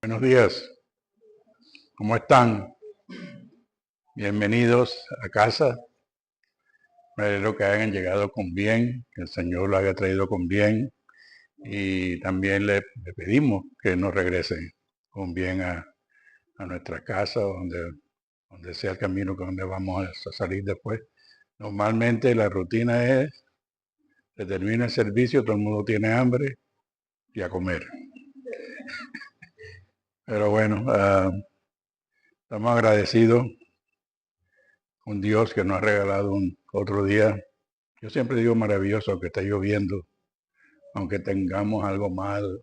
Buenos días, ¿cómo están? Bienvenidos a casa. Me alegro que hayan llegado con bien, que el Señor lo haya traído con bien y también le pedimos que nos regresen con bien a nuestra casa, donde sea el camino que donde vamos a salir después. Normalmente la rutina es, se termina el servicio, todo el mundo tiene hambre y a comer. Pero bueno, estamos agradecidos con Dios que nos ha regalado un otro día. Yo siempre digo maravilloso que está lloviendo, aunque tengamos algo mal,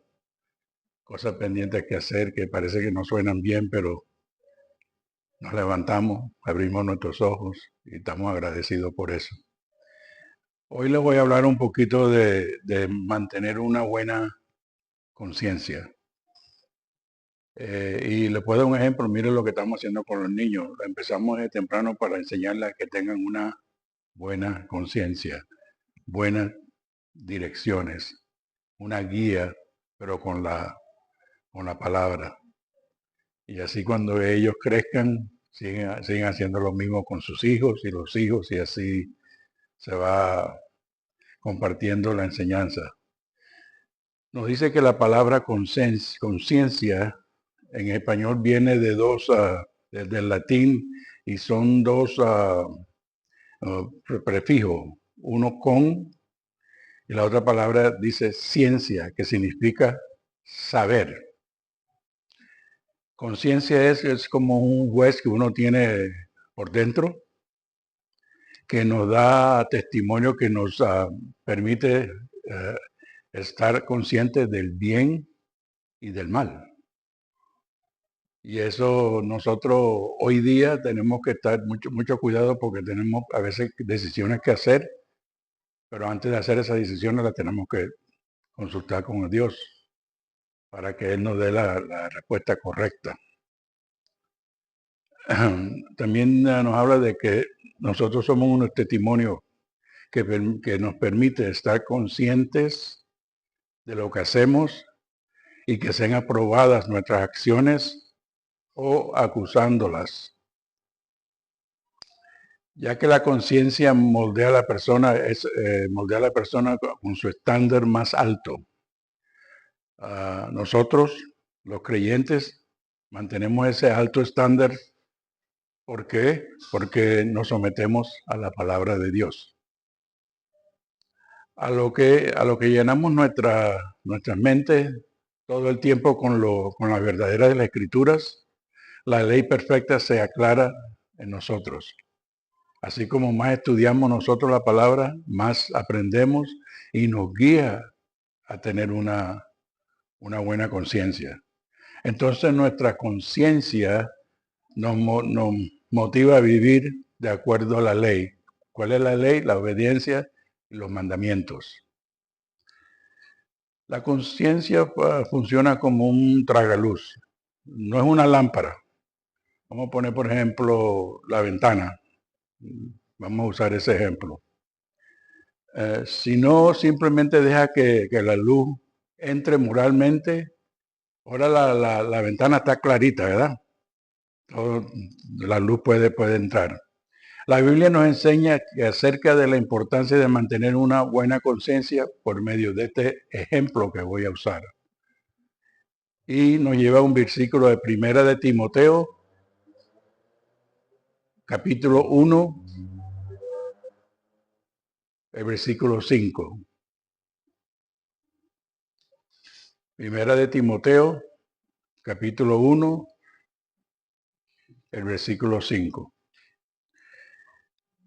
cosas pendientes que hacer que parece que no suenan bien, pero nos levantamos, abrimos nuestros ojos y estamos agradecidos por eso. Hoy les voy a hablar un poquito de mantener una buena conciencia. Y les puedo dar un ejemplo, miren lo que estamos haciendo con los niños. Empezamos de temprano para enseñarles a que tengan una buena conciencia, buenas direcciones, una guía, pero con la palabra. Y así cuando ellos crezcan, siguen haciendo lo mismo con sus hijos y los hijos, y así se va compartiendo la enseñanza. Nos dice que la palabra conciencia en español viene de del latín, y son dos prefijos, uno con y la otra palabra dice ciencia, que significa saber. Conciencia es como un juez que uno tiene por dentro, que nos da testimonio, que nos permite estar conscientes del bien y del mal. Y eso nosotros hoy día tenemos que estar mucho cuidado, porque tenemos a veces decisiones que hacer, pero antes de hacer esas decisiones las tenemos que consultar con Dios para que Él nos dé la respuesta correcta. También nos habla de que nosotros somos unos testimonios que nos permite estar conscientes de lo que hacemos y que sean aprobadas nuestras acciones o acusándolas. Ya que la conciencia moldea a la persona, moldea a la persona con su estándar más alto. Nosotros, los creyentes, mantenemos ese alto estándar. ¿Por qué? Porque nos sometemos a la palabra de Dios. A lo que llenamos nuestras mentes todo el tiempo con la verdadera de las Escrituras, la ley perfecta se aclara en nosotros. Así como más estudiamos nosotros la palabra, más aprendemos y nos guía a tener una buena conciencia. Entonces nuestra conciencia nos motiva a vivir de acuerdo a la ley. ¿Cuál es la ley? La obediencia y los mandamientos. La conciencia funciona como un tragaluz. No es una lámpara. Vamos a poner, por ejemplo, la ventana. Vamos a usar ese ejemplo. Si no simplemente deja que la luz entre moralmente, ahora la ventana está clarita, ¿verdad? La luz puede entrar. La Biblia nos enseña acerca de la importancia de mantener una buena conciencia por medio de este ejemplo que voy a usar. Y nos lleva a un versículo de Primera de Timoteo, capítulo 1, el versículo 5. Primera de Timoteo, capítulo 1, el versículo 5.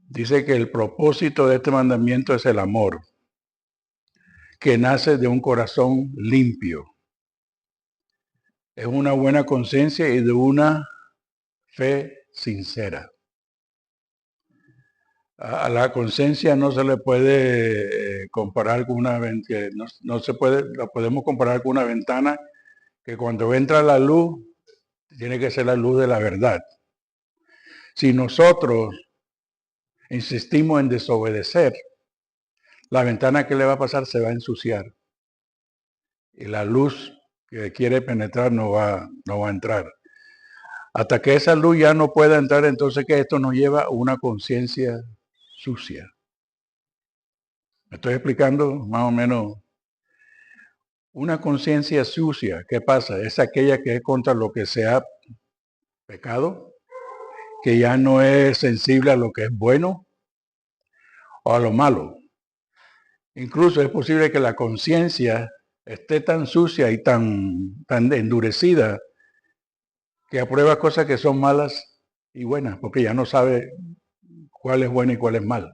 Dice que el propósito de este mandamiento es el amor, que nace de un corazón limpio. Es una buena conciencia y de una fe sincera. A la conciencia no se le puede comparar con no se puede, la podemos comparar con una ventana que cuando entra la luz, tiene que ser la luz de la verdad. Si nosotros insistimos en desobedecer, la ventana que le va a pasar se va a ensuciar. Y la luz que quiere penetrar no va a entrar. Hasta que esa luz ya no pueda entrar, entonces que esto nos lleva a una conciencia sucia. ¿Me estoy explicando más o menos? Una conciencia sucia, ¿qué pasa? Es aquella que es contra lo que se ha pecado, que ya no es sensible a lo que es bueno o a lo malo. Incluso es posible que la conciencia esté tan sucia y tan endurecida que aprueba cosas que son malas y buenas, porque ya no sabe cuál es bueno y cuál es malo.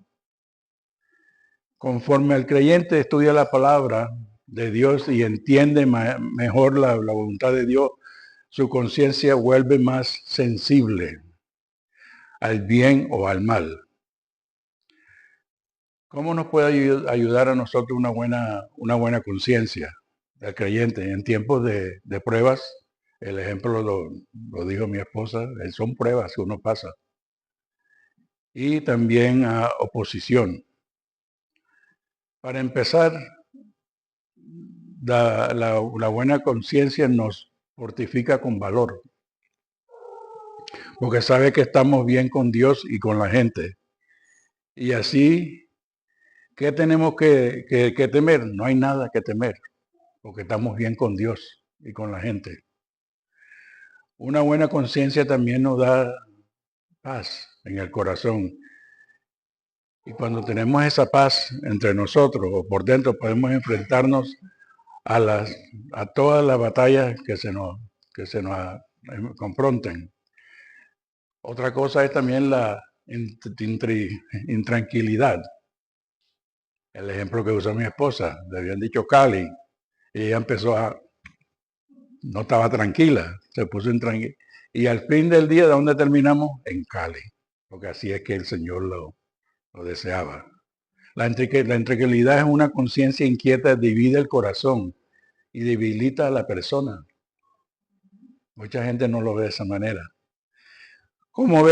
Conforme el creyente estudia la palabra de Dios y entiende mejor la voluntad de Dios, su conciencia vuelve más sensible al bien o al mal. ¿Cómo nos puede ayudar a nosotros una buena conciencia del creyente en tiempos de pruebas? El ejemplo lo dijo mi esposa, son pruebas que uno pasa. Y también a oposición. Para empezar, la buena conciencia nos fortifica con valor, porque sabe que estamos bien con Dios y con la gente. Y así, ¿qué tenemos que temer? No hay nada que temer, porque estamos bien con Dios y con la gente. Una buena conciencia también nos da paz en el corazón. Y cuando tenemos esa paz entre nosotros o por dentro, podemos enfrentarnos a todas las batallas que se nos confronten. Otra cosa es también la intranquilidad. El ejemplo que usó mi esposa, le habían dicho Cali, y ella no estaba tranquila, se puso intranquila. Y al fin del día, ¿de dónde terminamos? En Cali, porque así es que el Señor lo deseaba. La intranquilidad es una conciencia inquieta, divide el corazón y debilita a la persona. Mucha gente no lo ve de esa manera. ¿Cómo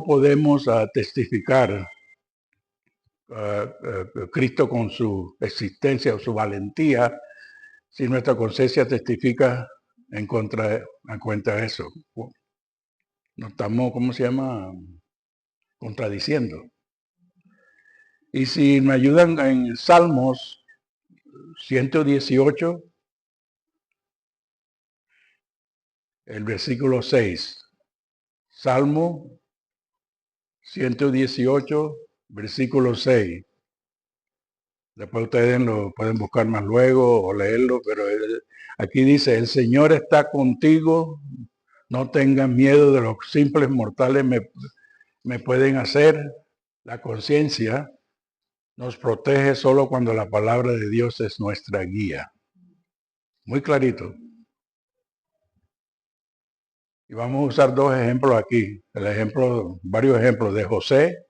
podemos testificar Cristo con su existencia o su valentía si nuestra conciencia testifica en contra de eso? Nos estamos, ¿cómo se llama? Contradiciendo. Y si me ayudan en Salmos 118, el versículo 6. Salmo 118, versículo 6. Después ustedes lo pueden buscar más luego o leerlo, pero aquí dice, el Señor está contigo, no tengan miedo de los simples mortales me pueden hacer. La conciencia nos protege solo cuando la palabra de Dios es nuestra guía. Muy clarito. Y vamos a usar dos ejemplos aquí. Varios ejemplos de José,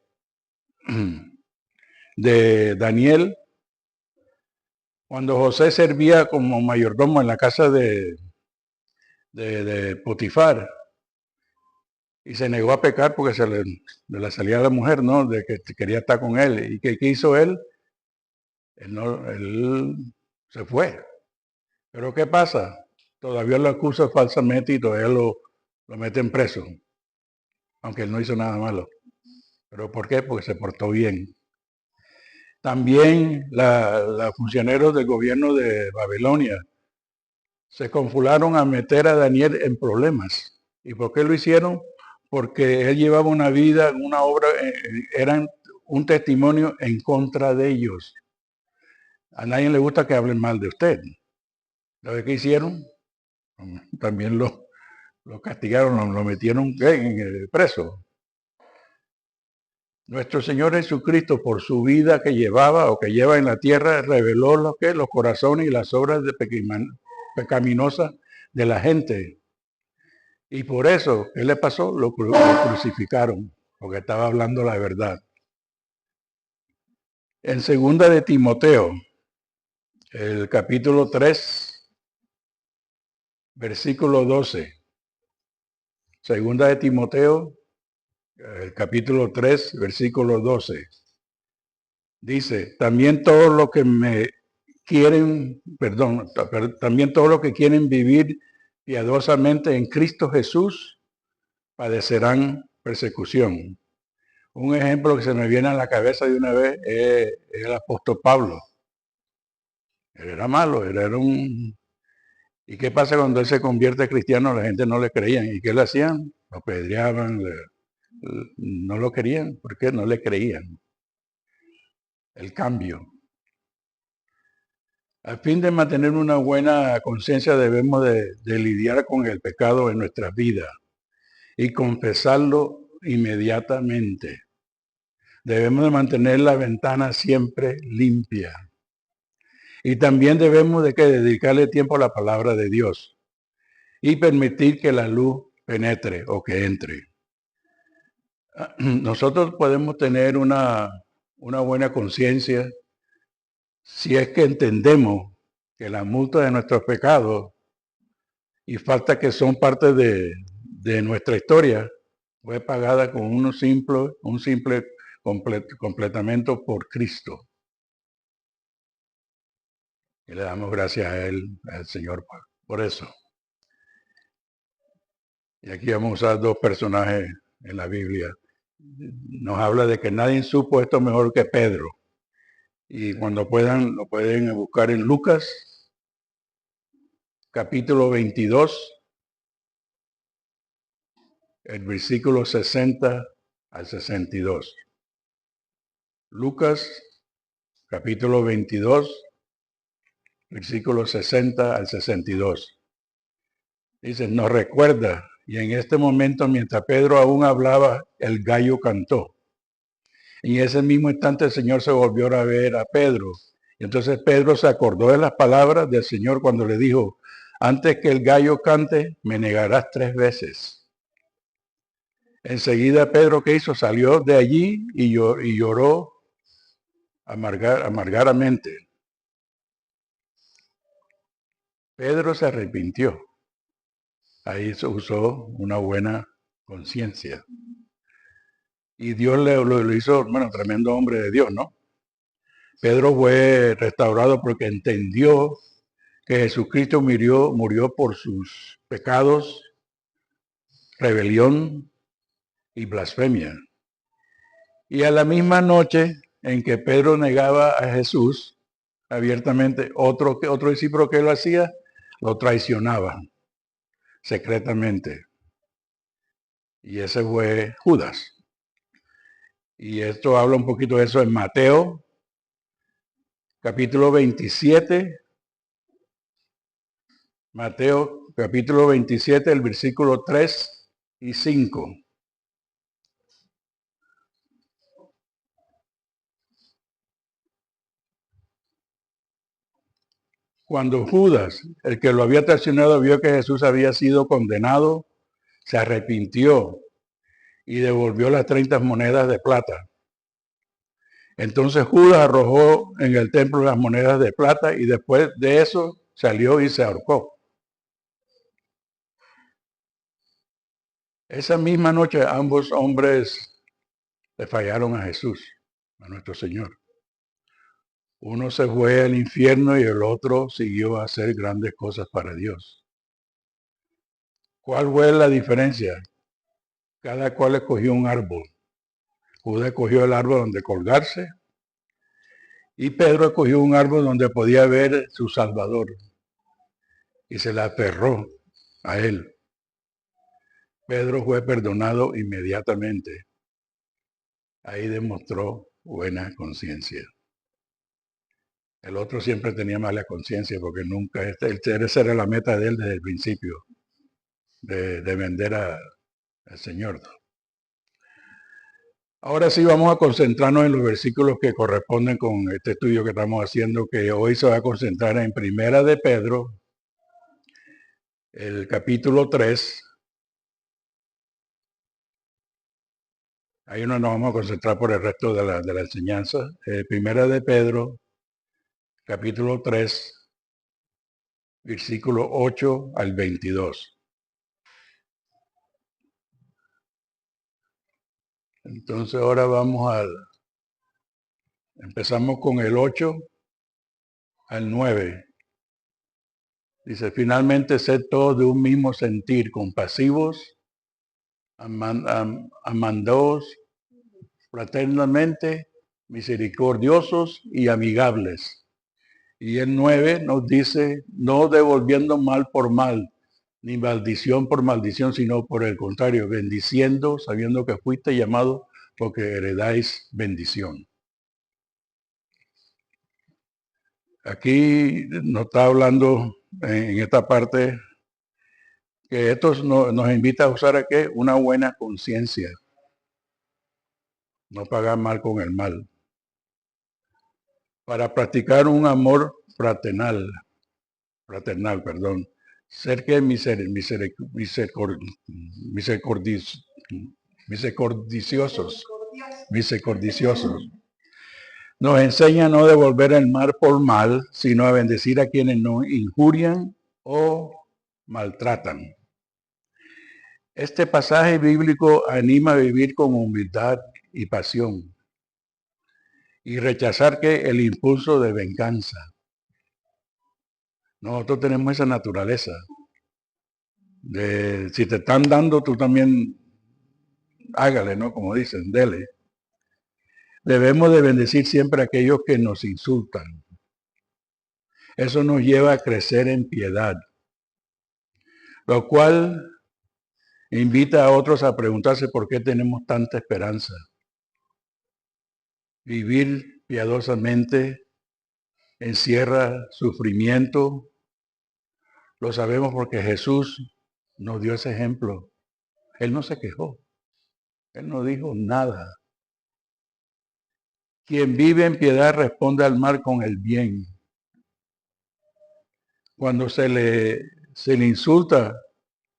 de Daniel. Cuando José servía como mayordomo en la casa de Potifar y se negó a pecar porque le salía a la mujer, ¿no? De que quería estar con él. ¿Y qué hizo él? Él se fue. Pero ¿qué pasa? Todavía lo acusa falsamente y todavía lo meten preso. Aunque él no hizo nada malo. ¿Pero por qué? Porque se portó bien. También los funcionarios del gobierno de Babilonia se confularon a meter a Daniel en problemas. ¿Y por qué lo hicieron? Porque él llevaba una vida, una obra, eran un testimonio en contra de ellos. A nadie le gusta que hablen mal de usted. ¿Sabe qué hicieron? También lo castigaron, lo metieron en el preso. Nuestro Señor Jesucristo, por su vida que llevaba o que lleva en la tierra, reveló los corazones y las obras pecaminosas de la gente. Y por eso, ¿qué le pasó? Lo crucificaron, porque estaba hablando la verdad. En segunda de Timoteo, el capítulo 3, versículo 12. Segunda de Timoteo, el capítulo 3, versículo 12. Dice, también todo lo que me quieren, también todos los que quieren vivir piadosamente en Cristo Jesús padecerán persecución. Un ejemplo que se me viene a la cabeza de una vez es el apóstol Pablo. Él era malo, él era un... ¿Y qué pasa cuando él se convierte cristiano? La gente no le creían. ¿Y qué le hacían? Lo apedreaban, no lo querían, porque no le creían. El cambio. A fin de mantener una buena conciencia debemos de lidiar con el pecado en nuestras vidas y confesarlo inmediatamente. Debemos de mantener la ventana siempre limpia. Y también debemos de dedicarle tiempo a la palabra de Dios y permitir que la luz penetre o que entre. Nosotros podemos tener una buena conciencia si es que entendemos que la multa de nuestros pecados y falta que son parte de nuestra historia fue pagada con un simple completamiento por Cristo. Y le damos gracias a Él, al Señor, por eso. Y aquí vamos a usar dos personajes en la Biblia. Nos habla de que nadie supo esto mejor que Pedro. Y cuando puedan, lo pueden buscar en Lucas, capítulo 22, el versículo 60 al 62. Lucas, capítulo 22, versículo 60 al 62. Dice, nos recuerda, y en este momento, mientras Pedro aún hablaba, el gallo cantó. Y en ese mismo instante el Señor se volvió a ver a Pedro. Y entonces Pedro se acordó de las palabras del Señor cuando le dijo, antes que el gallo cante, me negarás 3 veces. Enseguida Pedro, ¿qué hizo? Salió de allí y lloró amargaramente. Pedro se arrepintió. Ahí se usó una buena conciencia. Y Dios lo hizo, bueno, tremendo hombre de Dios, ¿no? Pedro fue restaurado porque entendió que Jesucristo murió por sus pecados, rebelión y blasfemia. Y a la misma noche en que Pedro negaba a Jesús abiertamente, otro discípulo que lo hacía, lo traicionaba secretamente. Y ese fue Judas. Y esto habla un poquito de eso en Mateo, capítulo 27. Mateo, capítulo 27, el versículo 3 y 5. Cuando Judas, el que lo había traicionado, vio que Jesús había sido condenado, se arrepintió y devolvió las 30 monedas de plata. Entonces Judas arrojó en el templo las monedas de plata y después de eso salió y se ahorcó. Esa misma noche ambos hombres le fallaron a Jesús, a nuestro Señor. Uno se fue al infierno y el otro siguió a hacer grandes cosas para Dios. ¿Cuál fue la diferencia? Cada cual escogió un árbol. Judas escogió el árbol donde colgarse y Pedro escogió un árbol donde podía ver su Salvador y se le aferró a él. Pedro fue perdonado inmediatamente. Ahí demostró buena conciencia. El otro siempre tenía mala conciencia porque nunca, esa era la meta de él desde el principio, de vender al Señor. Ahora sí vamos a concentrarnos en los versículos que corresponden con este estudio que estamos haciendo, que hoy se va a concentrar en Primera de Pedro, el capítulo 3. Ahí no nos vamos a concentrar por el resto de la enseñanza. Primera de Pedro, capítulo 3, versículo 8 al 22. Entonces ahora empezamos con el 8 al 9. Dice, finalmente sed todos de un mismo sentir, compasivos, amándoos fraternalmente, misericordiosos y amigables. Y el 9 nos dice, no devolviendo mal por mal, ni maldición por maldición, sino por el contrario, bendiciendo, sabiendo que fuiste llamado porque heredáis bendición. Aquí nos está hablando en esta parte que esto nos invita a usar aquí una buena conciencia, no pagar mal con el mal, para practicar un amor fraternal, ser que misericordiosos. Nos enseña a no devolver el mal por mal, sino a bendecir a quienes nos injurian o maltratan. Este pasaje bíblico anima a vivir con humildad y pasión y rechazar que el impulso de venganza. Nosotros tenemos esa naturaleza de si te están dando, tú también hágale, ¿no? Como dicen, dele. Debemos de bendecir siempre a aquellos que nos insultan. Eso nos lleva a crecer en piedad, lo cual invita a otros a preguntarse por qué tenemos tanta esperanza. Vivir piadosamente encierra sufrimiento. Lo sabemos porque Jesús nos dio ese ejemplo. Él no se quejó. Él no dijo nada. Quien vive en piedad responde al mal con el bien. Cuando se le insulta,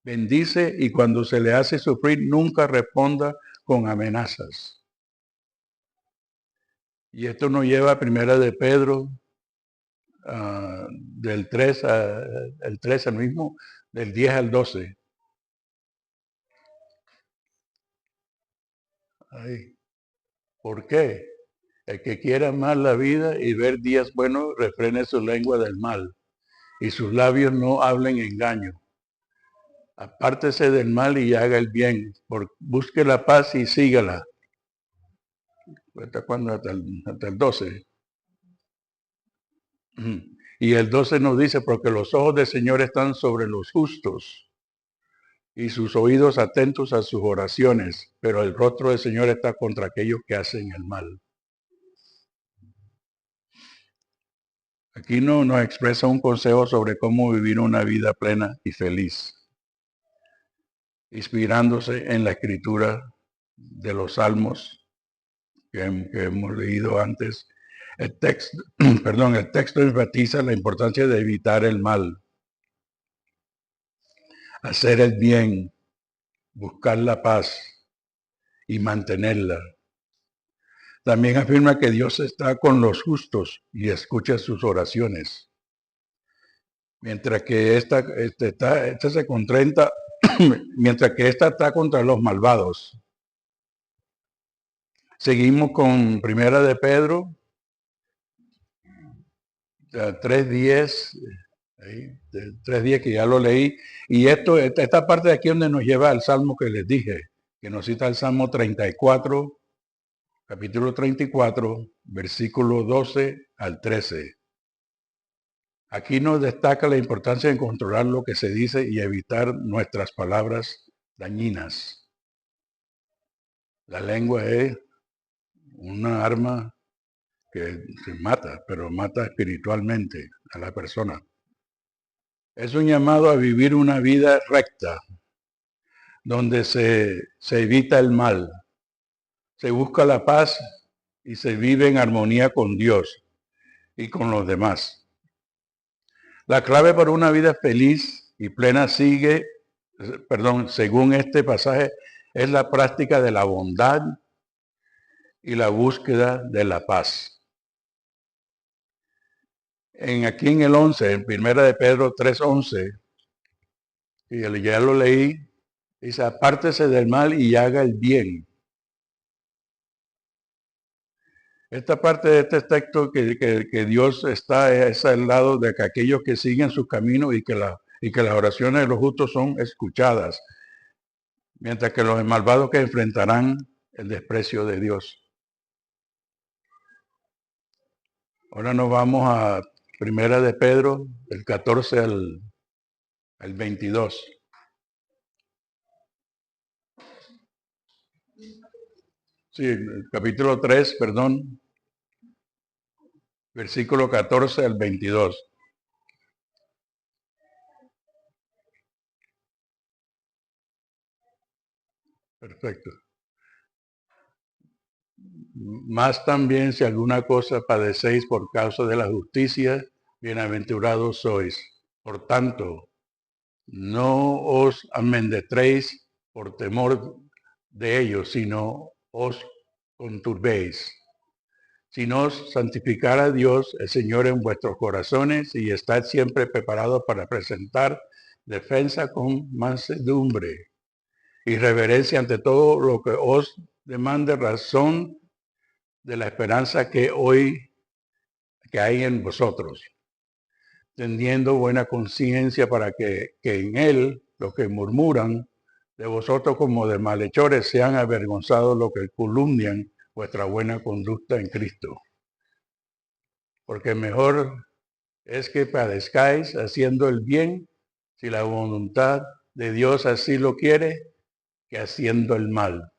bendice, y cuando se le hace sufrir, nunca responda con amenazas. Y esto nos lleva a Primera de Pedro, del 3 al 3 al mismo, del 10 al 12. Ay, ¿por qué? El que quiera amar la vida y ver días buenos, refrene su lengua del mal, y sus labios no hablen engaño. Apártese del mal y haga el bien, busque la paz y sígala. ¿Hasta cuándo? Hasta el 12. Y el 12 nos dice, porque los ojos del Señor están sobre los justos y sus oídos atentos a sus oraciones, pero el rostro del Señor está contra aquellos que hacen el mal. Aquí nos expresa un consejo sobre cómo vivir una vida plena y feliz, inspirándose en la escritura de los salmos que hemos leído antes. El texto, el texto enfatiza la importancia de evitar el mal, hacer el bien, buscar la paz y mantenerla. También afirma que Dios está con los justos y escucha sus oraciones. Mientras que esta se contrasta, mientras que esta está contra los malvados. Seguimos con Primera de Pedro 3:10, 3:10 que ya lo leí. Y esta parte de aquí donde nos lleva al Salmo que les dije, que nos cita el Salmo 34, capítulo 34, versículo 12 al 13. Aquí nos destaca la importancia de controlar lo que se dice y evitar nuestras palabras dañinas. La lengua es una arma que se mata, pero mata espiritualmente a la persona. Es un llamado a vivir una vida recta, donde se evita el mal, se busca la paz y se vive en armonía con Dios y con los demás. La clave para una vida feliz y plena según este pasaje, es la práctica de la bondad y la búsqueda de la paz. Aquí en el 11, en Primera de Pedro 3:11, y ya lo leí, dice, apártese del mal y haga el bien. Esta parte de este texto que Dios está es al lado de que aquellos que siguen sus caminos y que las oraciones de los justos son escuchadas, mientras que los malvados que enfrentarán el desprecio de Dios. Ahora nos vamos a Primera de Pedro, del 14 al 22. Sí, el capítulo 3, perdón, versículo 14 al 22. Perfecto. Más también si alguna cosa padecéis por causa de la justicia, bienaventurados sois. Por tanto, no os amendretréis por temor de ellos, sino os conturbéis. Sino os santificará Dios, el Señor, en vuestros corazones y estad siempre preparados para presentar defensa con mansedumbre y reverencia ante todo lo que os demande razón de la esperanza que hay en vosotros, teniendo buena conciencia para que en él los que murmuran de vosotros como de malhechores sean avergonzados los que calumnian vuestra buena conducta en Cristo. Porque mejor es que padezcáis haciendo el bien, si la voluntad de Dios así lo quiere, que haciendo el mal.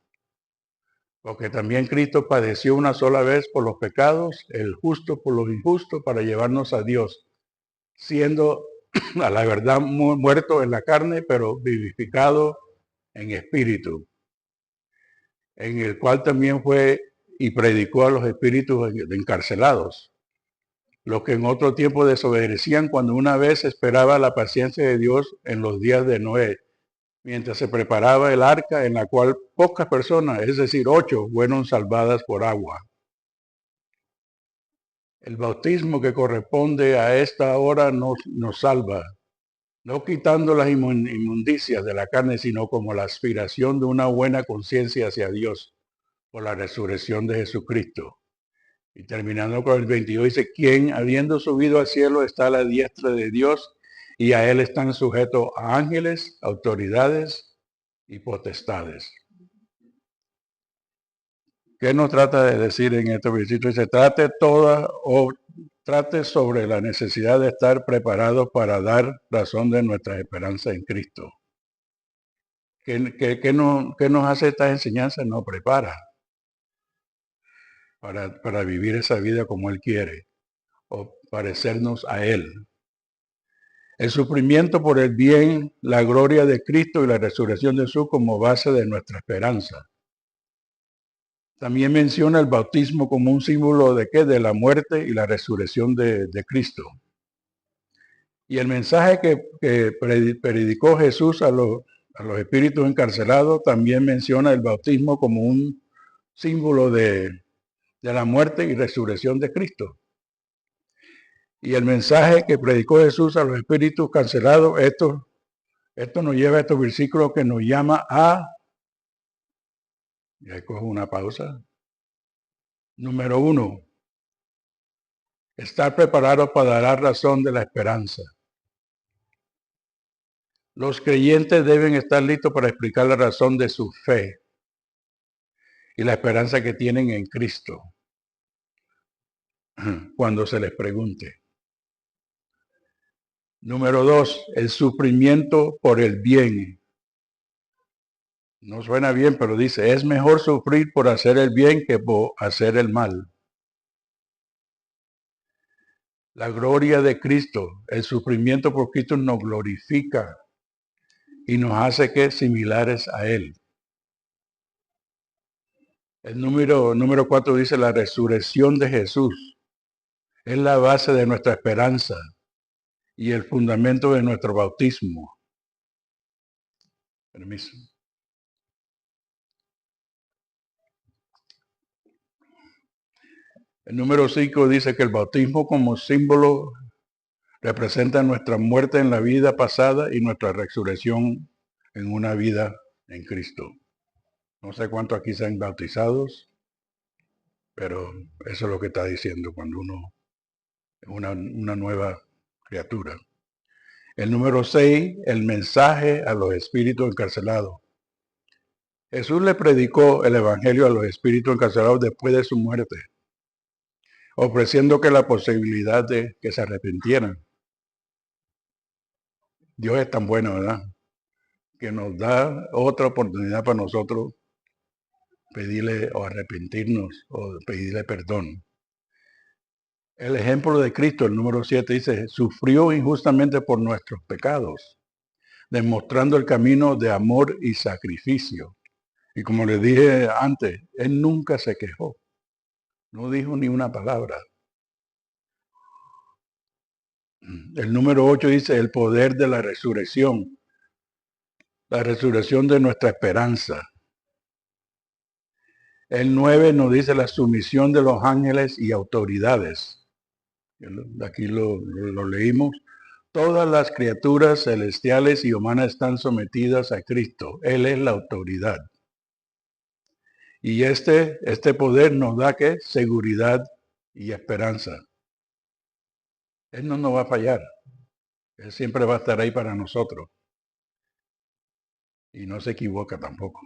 Porque también Cristo padeció una sola vez por los pecados, el justo por los injustos, para llevarnos a Dios, siendo a la verdad muerto en la carne, pero vivificado en espíritu, en el cual también fue y predicó a los espíritus encarcelados, los que en otro tiempo desobedecían cuando una vez esperaba la paciencia de Dios en los días de Noé, mientras se preparaba el arca en la cual pocas personas, es decir, 8, fueron salvadas por agua. El bautismo que corresponde a esta hora nos salva, no quitando las inmundicias de la carne, sino como la aspiración de una buena conciencia hacia Dios por la resurrección de Jesucristo. Y terminando con el 22 dice, quien habiendo subido al cielo está a la diestra de Dios y a él están sujetos a ángeles, autoridades y potestades. ¿Qué nos trata de decir en este versículo? Dice, trate sobre la necesidad de estar preparados para dar razón de nuestra esperanza en Cristo. ¿Qué nos hace esta enseñanza? Nos prepara para vivir esa vida como Él quiere o parecernos a Él. El sufrimiento por el bien, la gloria de Cristo y la resurrección de Jesús como base de nuestra esperanza. También menciona el bautismo como un símbolo de qué? De la muerte y la resurrección de Cristo. Y el mensaje que predicó Jesús a los espíritus encarcelados también menciona el bautismo como un símbolo de la muerte y resurrección de Cristo. Y el mensaje que predicó Jesús a los espíritus cancelados, esto nos lleva a estos versículos que nos llama y ahí cojo una pausa. Número 1, estar preparados para dar razón de la esperanza. Los creyentes deben estar listos para explicar la razón de su fe y la esperanza que tienen en Cristo cuando se les pregunte. Número 2, el sufrimiento por el bien. No suena bien, pero dice, es mejor sufrir por hacer el bien que por hacer el mal. La gloria de Cristo, el sufrimiento por Cristo nos glorifica y nos hace que similares a Él. El número 4 dice, la resurrección de Jesús es la base de nuestra esperanza y el fundamento de nuestro bautismo. Permiso. El número 5 dice que el bautismo como símbolo representa nuestra muerte en la vida pasada y nuestra resurrección en una vida en Cristo. No sé cuántos aquí sean bautizados. Pero eso es lo que está diciendo cuando uno es una nueva criatura. El número 6, el mensaje a los espíritus encarcelados. Jesús le predicó el evangelio a los espíritus encarcelados después de su muerte, ofreciendo que la posibilidad de que se arrepintieran. Dios es tan bueno, ¿verdad? Que nos da otra oportunidad para nosotros pedirle o arrepentirnos o pedirle perdón. El ejemplo de Cristo, el número 7, dice, sufrió injustamente por nuestros pecados, demostrando el camino de amor y sacrificio. Y como les dije antes, Él nunca se quejó, no dijo ni una palabra. El número 8 dice, el poder de la resurrección de nuestra esperanza. El 9 nos dice la sumisión de los ángeles y autoridades. Aquí lo leímos. Todas las criaturas celestiales y humanas están sometidas a Cristo. Él es la autoridad. Y este poder nos da ¿qué? Seguridad y esperanza. Él no nos va a fallar. Él siempre va a estar ahí para nosotros. Y no se equivoca tampoco.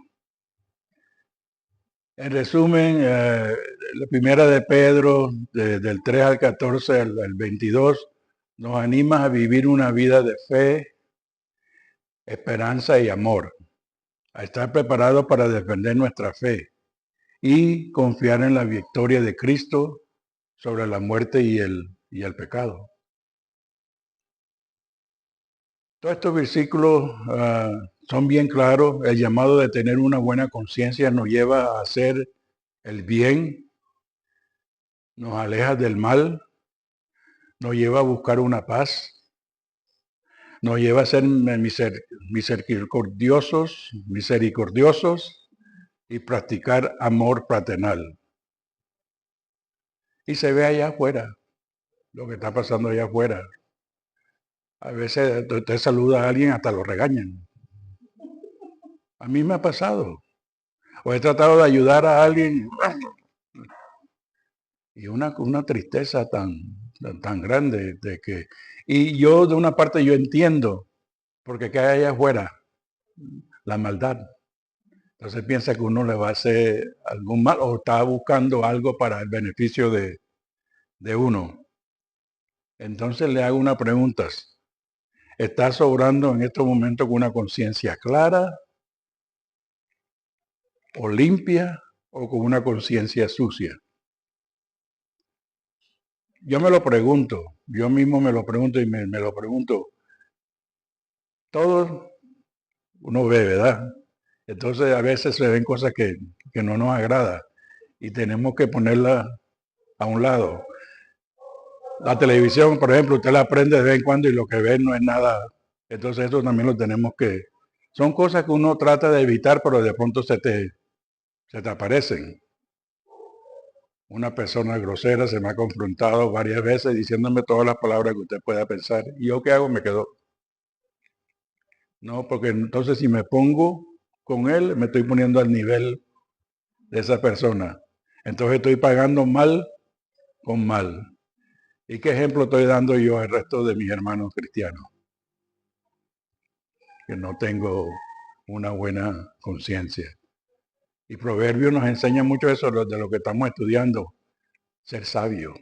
En resumen, la primera de Pedro, del 3 al 14 al 22, nos anima a vivir una vida de fe, esperanza y amor, a estar preparados para defender nuestra fe y confiar en la victoria de Cristo sobre la muerte y el pecado. Todos estos versículos son bien claros. El llamado de tener una buena conciencia nos lleva a hacer el bien, nos aleja del mal, nos lleva a buscar una paz, nos lleva a ser misericordiosos y practicar amor fraternal. Y se ve allá afuera, lo que está pasando allá afuera. A veces usted saluda a alguien, hasta lo regañan. A mí me ha pasado. O he tratado de ayudar a alguien y una tristeza tan grande de que... Y yo de una parte yo entiendo, porque ¿qué hay allá afuera? La maldad. Entonces piensa que uno le va a hacer algún mal o está buscando algo para el beneficio de uno. Entonces le hago una pregunta. ¿Estás obrando en estos momentos con una conciencia clara o limpia o con una conciencia sucia? Yo me lo pregunto, yo mismo me lo pregunto y me lo pregunto. Todos uno ve, ¿verdad? Entonces a veces se ven cosas que no nos agrada y tenemos que ponerlas a un lado. La televisión, por ejemplo, usted la prende de vez en cuando y lo que ve no es nada. Entonces eso también lo tenemos que... Son cosas que uno trata de evitar, pero de pronto se te aparecen. Una persona grosera se me ha confrontado varias veces diciéndome todas las palabras que usted pueda pensar. ¿Y yo qué hago? Me quedo. No, porque entonces si me pongo con él, me estoy poniendo al nivel de esa persona. Entonces estoy pagando mal con mal. ¿Y qué ejemplo estoy dando yo al resto de mis hermanos cristianos? Que no tengo una buena conciencia. Y Proverbios nos enseña mucho eso de lo que estamos estudiando. Ser sabio.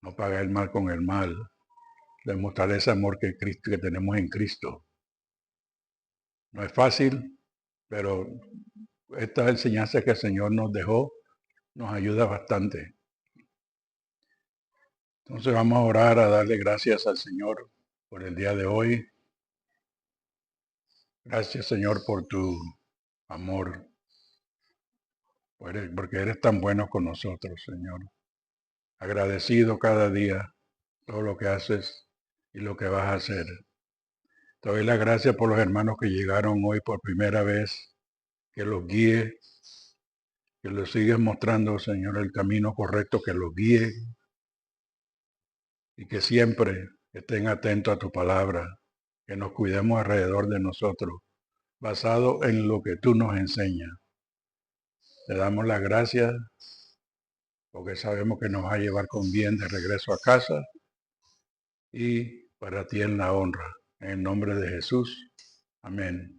No pagar el mal con el mal. Demostrar ese amor que tenemos en Cristo. No es fácil, pero esta enseñanza que el Señor nos dejó nos ayuda bastante. Entonces vamos a orar, a darle gracias al Señor por el día de hoy. Gracias, Señor, por tu amor, porque eres tan bueno con nosotros, Señor. Agradecido cada día todo lo que haces y lo que vas a hacer. Te doy las gracias por los hermanos que llegaron hoy por primera vez, que los guíe, que los sigas mostrando, Señor, el camino correcto, que los guíe y que siempre estén atentos a tu palabra, que nos cuidemos alrededor de nosotros, basado en lo que tú nos enseñas. Le damos las gracias porque sabemos que nos va a llevar con bien de regreso a casa y para ti en la honra. En el nombre de Jesús. Amén.